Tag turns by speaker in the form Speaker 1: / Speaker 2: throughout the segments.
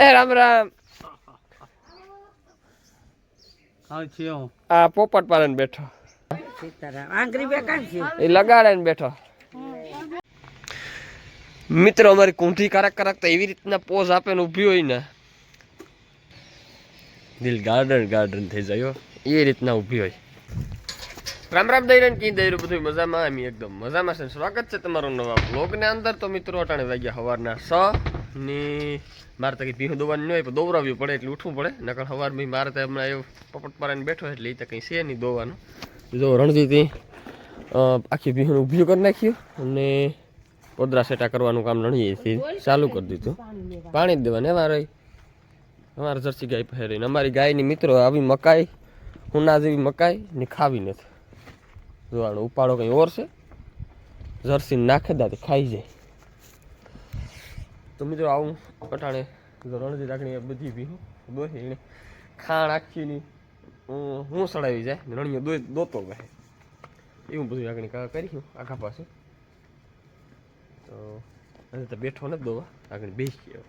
Speaker 1: એ રામ રામ. આ પોપટ પાલન બેઠો. એ લગાડે ને બેઠો. મિત્રો અમારી કુંઠી કારક કારક તો એવી રીતના પોઝ આપે ને ઊભી હોય ને દિલ ગાર્ડન ગાર્ડન થઈ જાય એ રીતના ઊભી હોય. રામ રામ દઈરન કી દઈરું બધું મજામાં એમ એકદમ મજામાં છે. સ્વાગત છે તમારું નવા બ્લોગને અંદર. તો મિત્રો અટાણે વાગ્યા સવારના 6 ની મારે તો કંઈ ભીહું દોવાની નહીં હોય પણ દોવરાવવું પડે એટલે ઉઠવું પડે. નકર સવાર ભાઈ મારે તો હમણાં એવું પપટ પારાને બેઠો એટલે એ તો કંઈ છે નહીં દોવાનું. જો રણજીતી આખી ભીહું ઊભી કરી નાખ્યું અને પોદરા સેટા કરવાનું કામ રણીએ ચાલુ કરી દીધું. પાણી જ દેવાને અમારે જર્સી ગાય પહેરીને અમારી ગાયની મિત્રો આવી મકાઈ હુના જેવી મકાઈ ને ખાવી નથી. જોવાનું ઉપાડો કંઈ ઓર છે જર્સી નાખે દાતે ખાઈ જાય. તો મિત્રો આવું અટાણે રણજી રાખણી બધી ભીહું દોહી એને ખાણ આખીની હું સડાવી જાય રણીઓ દોતો ગહે એવું બધું રાખણી કર્યું આખા પાસે. તો હજી તો બેઠો નથી દોવા આગળ બેસી ગયો.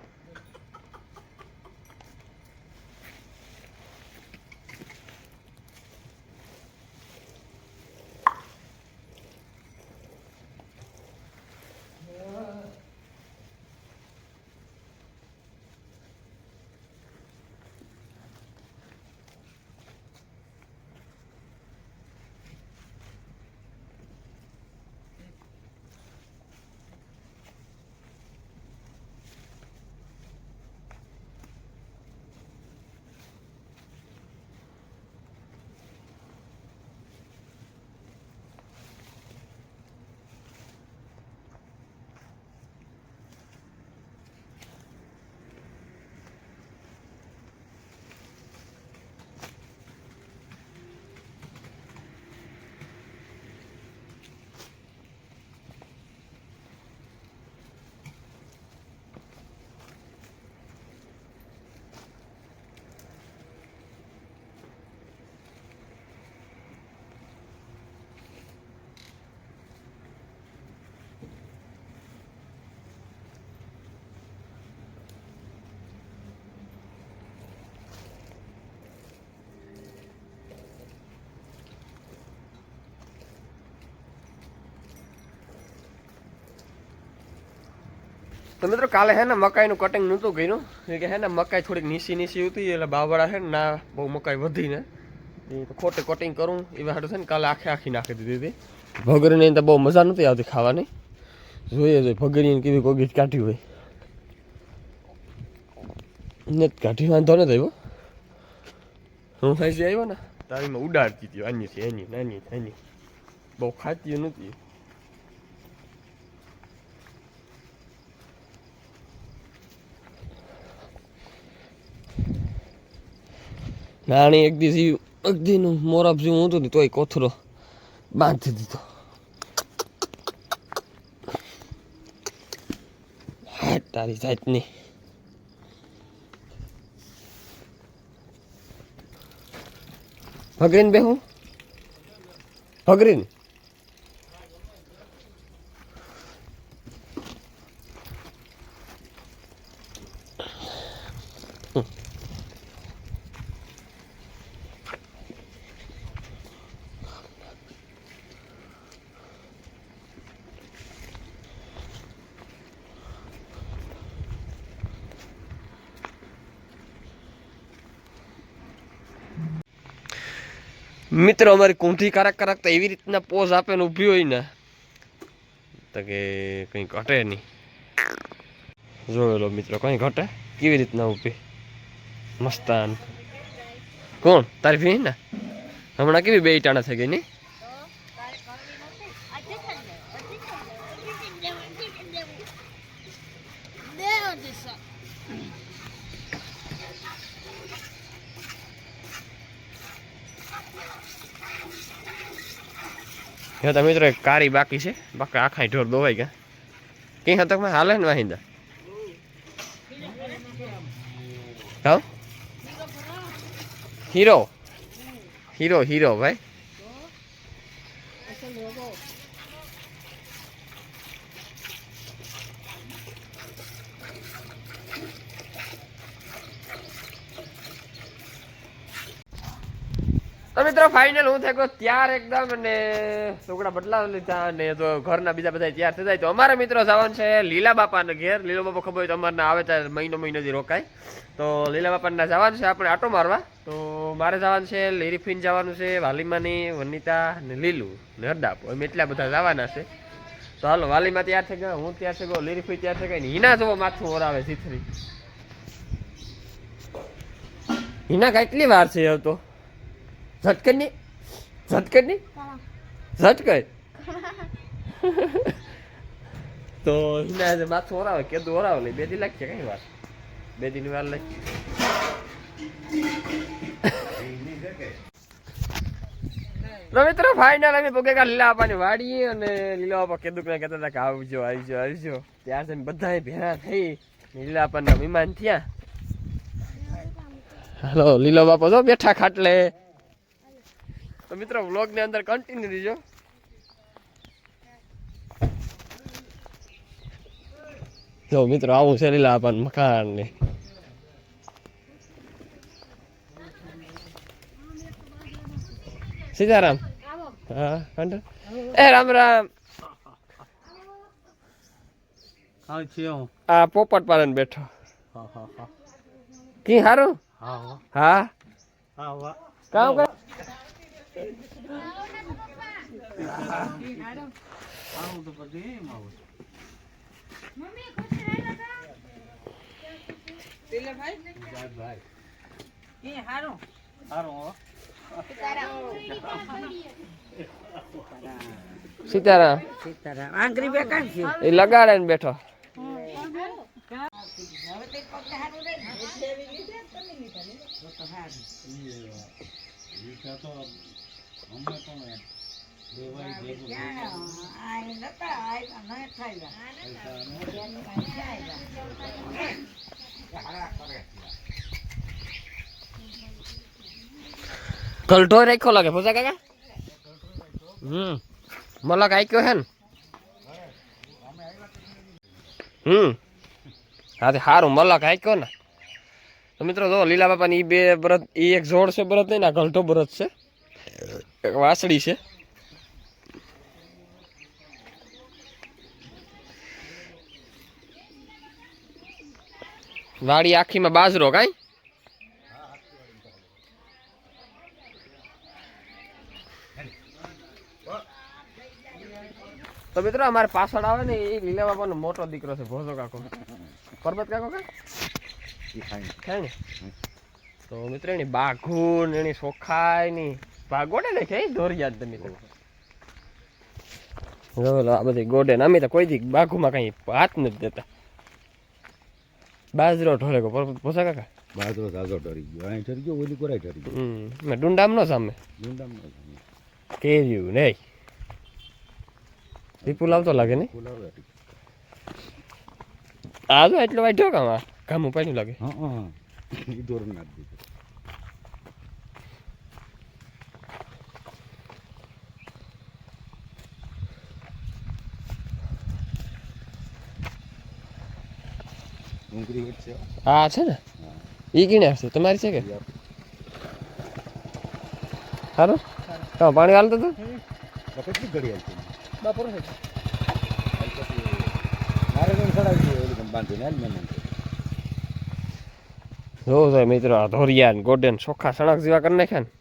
Speaker 1: તો મિત્રો કાલે હે ને મકાઈનું કટિંગ નહોતું કર્યું કે હે ને મકાઈ થોડીક નીસી હતી એટલે બાવળા છે ને ના બહુ મકાઈ વધીને એ તો ખોટે કટિંગ કરું એવા હાટું છે ને કાલે આખી નાખી દીધી હતી. ભગરીની તો બહુ મજા નથી આવતી ખાવાની. જોઈએ ભગરીને કેવી કોગીટ કાઢી હોય ને કાઢી વાંધો નથી આવ્યો. હું ખાઈ આવ્યો ને તારીમાં ઉડાડતી હતી આની એની નાની એની બહુ ખાતી નથી. નાની એક દિવસ અગદીનું મોરબ જેવું હતું તોય કોથરો બાંધી દીધો. હાટ તારી જાતની. ભગરીન બેહું ભગરીન મિત્રો અમારી કુંઠી કારક કારક તો એવી રીતના પોઝ આપે ને ઊભી હોય ને તો કે કંઈ ઘટે નહીં. જોયેલો મિત્રો કંઈ ઘટે કેવી રીતના ઊભી મસ્તાન. કોણ તારી ભી ને હમણાં કેવી બે ટાણા થઈ ગઈ નહીં. તો મિત્રો એક કારી બાકી છે બાકી આખા ઢોર દોવાઈ ગયા. કઈ હતકમાં હાલે ને વાહિંદા હા હીરો હીરો હીરો ભાઈ. તો મિત્રો ફાઇનલ હું થઈ ગયો ત્યાર એકદમ અને લુગડા બદલાવ લીધા અને તો ઘરના બીજા બધા તૈયાર થઈ જાય તો અમારા મિત્રો જવાનું છે લીલા બાપાના ઘેર. લીલો બાપા ખબર હોય તો અમારે આવે ત્યારે મહિનોથી રોકાય. તો લીલા બાપાના જવાનું છે આપણે આટો મારવા. તો મારે જવાનું છે લીરીફીન જવાનું છે, વાલીમાની, વનિતા ને લીલું ને હરદાપ એમ એટલા બધા જવાના છે. તો હાલો વાલીમાં તૈયાર થઈ ગયો, હું તૈયાર થઈ ગયો, લીરીફી તૈયાર થઈ ગઈ ને હિના જોવો માથું ઓરાવે સીથરી. હિના કેટલી વાર છે તો ઝટકરની ઝટકર તો હિના માથું ઓરાવે કેદું ઓરાવે લઈ 2 દી લાગશે કઈ વાર 2 દિન વાર લઈ. તો મિત્રો ફાઇનલ અમે પોકે લીલા બાપાની વાડી અને લીલા બાપા કીધું કે કહેતા હતા કે આવજો ત્યાર થી બધા ભેગા થઈ લીલા બાપાના મહેમાન થયા. હાલો લીલો બાપો જો બેઠા ખાટલે. તો મિત્રો વ્લોગ ની અંદર કન્ટિન્યુ રહેજો. જો મિત્રો આવું છે લીલા બાપાનું મકાન ને સીતારામ. હા કંડ એ રામ રામ. આ પોપટ પાલન બેઠો કી હારું. હા કામ કર સીતારામ એ લગાડે ને બેઠો. કલટો રાખ્યો લાગે પૂજા કાકા. મલક આક્યો હે ને. હા તે સારું મલક આક્યો ને. તો મિત્રો જો લીલા બાપાની ઈ 2 બરત, ઈ એક જોડ છે બરત નહીં ને ગલટો બરત છે, એક વાસળી છે. વાડી આખીમાં બાજરો કાઈ. તો મિત્રો અમારે પાછળ આવે ને એ લીલા બાપાનો મોટો દીકરો છે ભોજો કાકો, પરબત કાકો થાય ને. તો મિત્રો એની બાઘુન એની સોખાઈ ની ગોડે નાખે દોરિયાદ તમે તો આ બધી ગોડે. અમે તો કોઈ દી બાઘુમાં કઈ હાથ નથી દેતા. બાજરો ઢોળે ગો ભોસા કાકા.
Speaker 2: બાજરો તાજો ઢરી ગયો, અહીં ઢરી ગયો, ઓલી કોરાય ઢરી ગયો.
Speaker 1: મેં ડુંડામ નો સામે કેર્યું નહીં. દીપુ લાવતો લાગે ને. આ તો એટલો વાઈટ કામ આ કામ પાણી લાગે.
Speaker 2: હા એ દોર નાખ દીધો. ડુંગળી છે.
Speaker 1: હા છે ને. ઈ કીને હશે તમારી છે કે સારું તો પાણી હાલતો તો
Speaker 2: કેટલી ઘડી હાલતી
Speaker 1: બપોર
Speaker 2: મારે તો સડાવી ઓલી બાંધીને હાલ મેં
Speaker 1: જો મિત્રો આ ધોરિયા ગોડન ચોખ્ખા સણક જેવા કરી નાખ્યા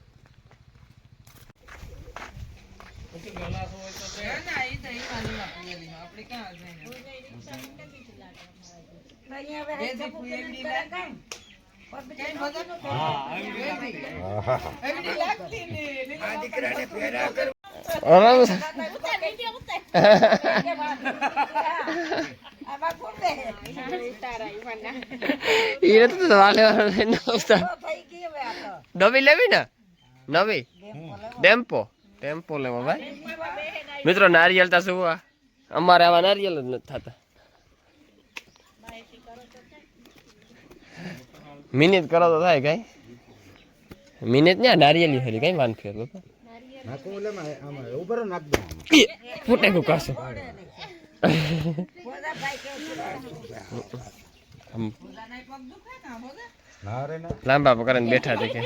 Speaker 1: નવી લેવી ને નવી ટેમ્પો લેવો ભાઈ. મિત્રો નારિયેલ તા શું અમારે આવા નારિયેલ જ નથી થતા. મિનિટ કરો તો થાય કઈ મિનિટ ને નારિયેલી હરી કઈ વાન ફેર ફૂટે કાશો લાંબા પકડીને બેઠા દેખે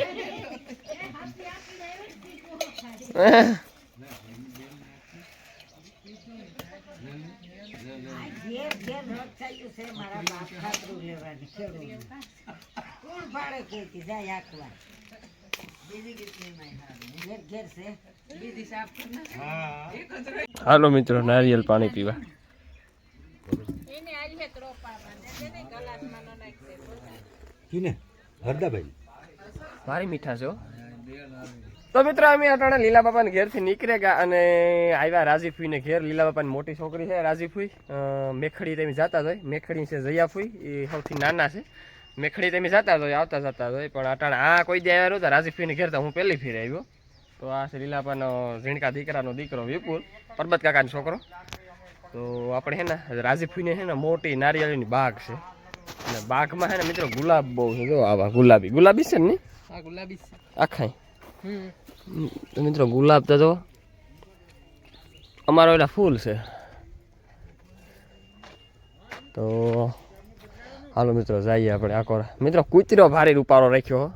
Speaker 1: હાલો મિત્રો નારિયેલ પાણી પીવા.
Speaker 2: કીને હરદાભાઈ
Speaker 1: ભારી મીઠા છે હો. તો મિત્રો અમે અટાણે લીલા બાપાને ઘેરથી નીકળ્યા ગયા અને આવ્યા રાજીફુઈને ઘેર. લીલા બાપાની મોટી છોકરી છે રાજીફુઈ. મેખડી તમે જતા જ હોય. મેખડી છે જયાફુઈ, એ સૌથી નાના છે. મેખડી તમે જતા જ હોય, આવતા જતા જ હોય. પણ અટાણે આ કોઈ દે આવ્યા નહોતા રાજીફુઈને ઘેર. તો હું પહેલી ફેર આવ્યો. તો આ છે લીલાબાનો ઝીણકા દીકરાનો દીકરો વિપુલ, પરબત કાકાનો છોકરો. તો આપણે હે ને રાજીફુઈને છે ને મોટી નારિયેળીની બાગ છે. અને બાગમાં છે ને મિત્રો ગુલાબ બહુ છે. જો આવા ગુલાબી ગુલાબી છે ને ગુલાબી આખા. તો મિત્રો ગુલાબ તો જો અમારો એલા ફૂલ છે. તો હાલો મિત્રો જઈએ આપણે આખો. મિત્રો કૂતરો ભારે રૂપારો રાખ્યો.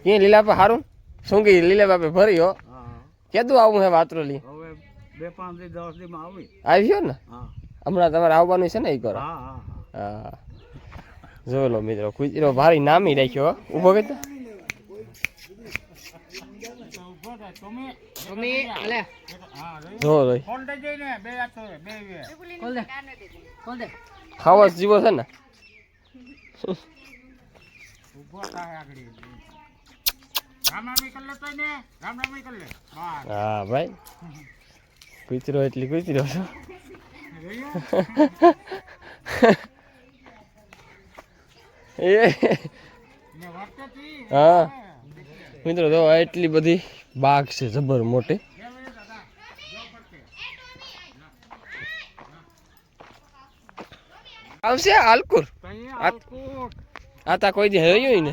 Speaker 1: ક્યાં લીલા પા હારું શું કે લીલા બાપે ભરી હો. કેદું આવું હે વાતરોલી?
Speaker 2: હવે 2-5 દી 10 દી માં
Speaker 1: આવ્યો ને હમણાં તમારે આવવાનું છે ને એ કરો.
Speaker 2: હા
Speaker 1: હા જો લો મિત્રો કૂતરો ભારી નામી રાખ્યો. ઉભો કે જો ખાવા જીવો છે ને. હા ભાઈ કૂતરો એટલી કૂતરો છો. હા મિત્રો તો એટલી બધી બાગ છે જબર મોટી. આવશે હાલકુર આતા કોઈ દી હયું ને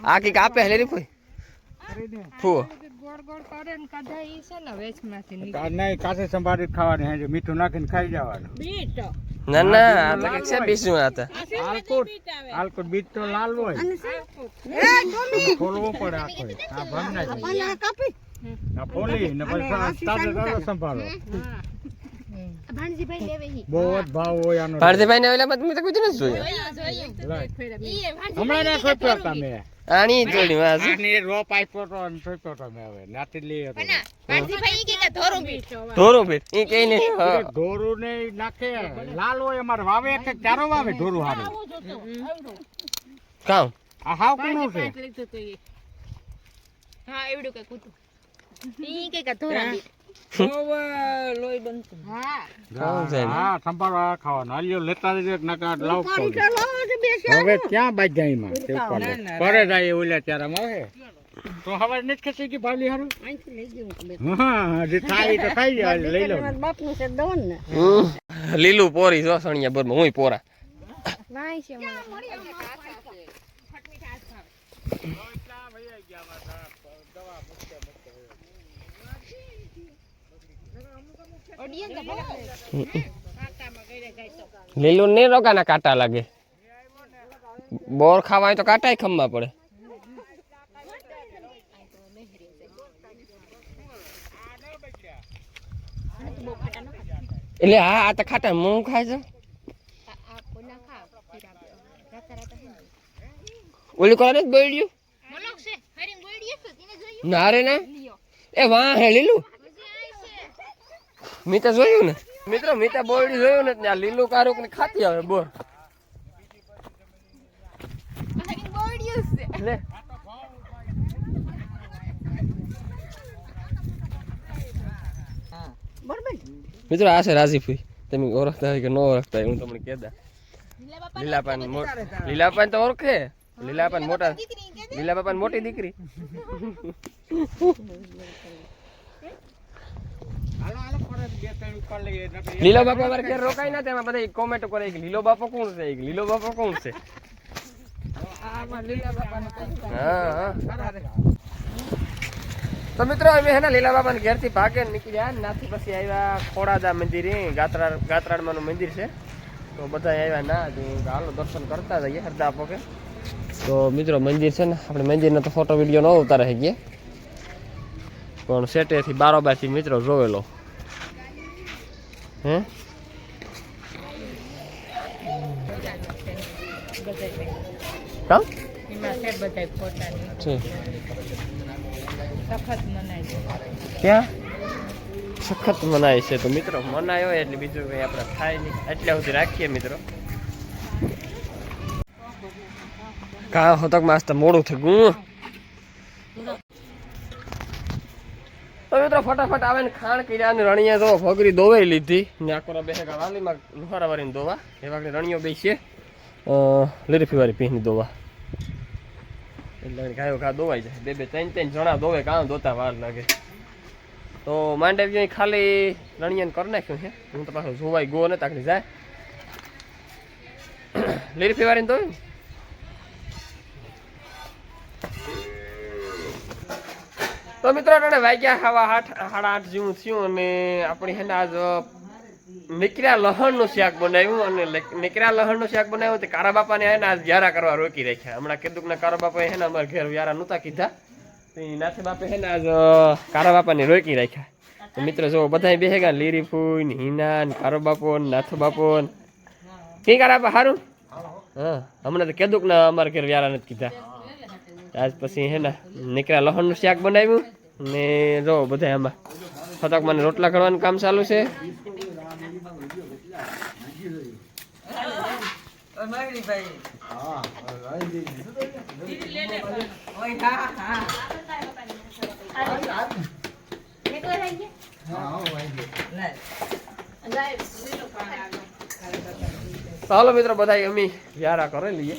Speaker 1: આ કઈક આપે લે રે કોઈ ફૂ
Speaker 2: નહીં કાસે સંભાળી ખાવાની હે મીઠું નાખીને ખાઈ જવાનું.
Speaker 1: ના ના આ તો કઈક છે બીજું આતા
Speaker 2: આલકોટ બીજ તો લાલ હોય ખોલવું પડે આખો. આ ભંગ ના કાપી આ ફોલી ને પછી તાજો સંભાળો.
Speaker 3: ભાણજીભાઈ લેવે હી
Speaker 2: બહુ જ ભાવ હોય આનો.
Speaker 1: ભારતીભાઈ ને ઓલા મત તો કુછ ન જોયો.
Speaker 2: હમણાં ના સોપ્યો તમે
Speaker 1: આની જોડી માં
Speaker 2: આની રોપ આપ્યો તો અને સોપ્યો તો મે હવે નાતી લઈ હતો.
Speaker 3: ભાણજીભાઈ કે ધોરું બીટ
Speaker 1: ધોરો ભેટ એ કઈ ને
Speaker 2: ઢોરું ને નાખે લાલ હોય અમારે વાવે એક ચારો વાવે ઢોરું હારું
Speaker 1: કામ
Speaker 2: આ હાવ કોનું છે.
Speaker 3: હા એવડું કે કૂતું ઈ કે ધોરા બીટ લોહી બનતું.
Speaker 2: હા સંભાળવા ખાવાનું હાલ્યો લેતા જજો નકા લાવ હવે ક્યાં બાજ જાય માં તે કરે જાય ઓલા ચારામાં આવે તો હવે નથી ખસી કે ભાવલી હારું અહીંથી લઈ ગયો. હા જે થાય તો ખાઈ જાય લઈ લો. બાપનું છે દવન ને
Speaker 1: લીલું પોરી જો સણિયા બરમાં હુંય પોરા
Speaker 3: વાય છે
Speaker 1: લીલું ને રોકાના કાંટા લાગે. બોર ખાવાય તો કાંટાય ખમવા પડે. એટલે હા આ તો ખાટા હું ખાય છે. ઓલી કોને બોલ્યું ના રે ના એ વાહ હે લીલું મીતા જોયું ને મિત્રો મીતા બોરડી જોયું ને ત્યાં લીલું કારુક ને ખાતી આવે બોર લે મિત્રો આ છે રાજીફુઈ. તમે ઓળખતા હોય કે ન ઓળખતા હોય હું તમને કહેતા. લીલાપાન તો ઓળખે. લીલાપાન મોટા લીલાપાન મોટી દીકરી. લીલો બાપો અમારે ઘેર રોકાય ના તેમાં બધા કોમેન્ટ કરે કે લીલો બાપો કોણ છે લીલો બાપો કોણ છે. હા તો મિત્રો અમે હે ને લીલા બાપા ઘેર થી ભાગે નીકળ્યા નાથી પછી આવ્યા ખોડાદા મંદિર ગાત્રાડમાં નું મંદિર છે. તો બધા આવ્યા ના તો હાલો દર્શન કરતા જઈએ હરદા પોકે. તો મિત્રો મંદિર છે ને આપણે મંદિરનો તો ફોટો વિડીયો ન ઉતારે છે ગયા પણ સેટેથી બારોબારથી મિત્રો જોવેલો હે કામ છે ક્યાં સખત મનાય છે. તો મિત્રો મનાય હોય એટલે બીજું કંઈ આપણે થાય નહીં એટલા સુધી રાખીએ મિત્રો. કા હોતક માસ્તર મોડું થઈ ગયું. તો મિત્રો ફટાફટ આવે ને ખાણ કર્યા ને રણિયા તો ભગરી દોવાઈ લીધી ને આખો બેસે વાલીમાં લુહારા વાળીને દોવા એવા રણિયો બે છે લીરફી વાળી પીની દોવા એટલે ગાયો ઘા દોવાઈ જાય. બે ત્રણ જણા દોવે કામ દોતા વાર લાગે. તો માંડવી ખાલી રણિયાને કરી નાખ્યું છે. હું તો પાછું જોવાઈ ગો ને તાકડી જાય લીરફી વાળીને દોવે ને. તો મિત્રો વાગ્યા 8:30 જેવું થયું અને આપણી હેને આજ નીકળ્યા લહણનું શાક બનાવ્યું અને નીકળ્યા લહણનું શાક બનાવ્યું તે કારા બાપાને હે ને આજ વ્યારા કરવા રોકી રાખ્યા. હમણાં કીધું કે કારા બાપાએ હે ને અમારા ઘેર વ્યારા નહોતા કીધા તો નાથે બાપે હે ને આજ કારા બાપાને રોકી રાખ્યા. તો મિત્રો જો બધા બેસે ગયા લીરી ફૂઈ ને હિના ને કારો બાપો ને નાથો બાપો ને કઈ કારા બાપા સારું હા હમણાં તો કીધું કે અમારા ઘેર વ્યારા નથી કીધા. આજ પછી હે ને નીકળ્યા લહણનું શાક બનાવ્યું ને જો બધા આમાં ફતક મને રોટલા કરવાનું કામ ચાલુ છે. ચાલો મિત્રો બધા અમે વ્યારા કરી લઈએ.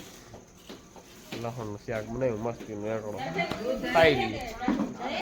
Speaker 1: લહણનું શાક બનાવ્યું મસ્તીનું ખાઈ લઈએ.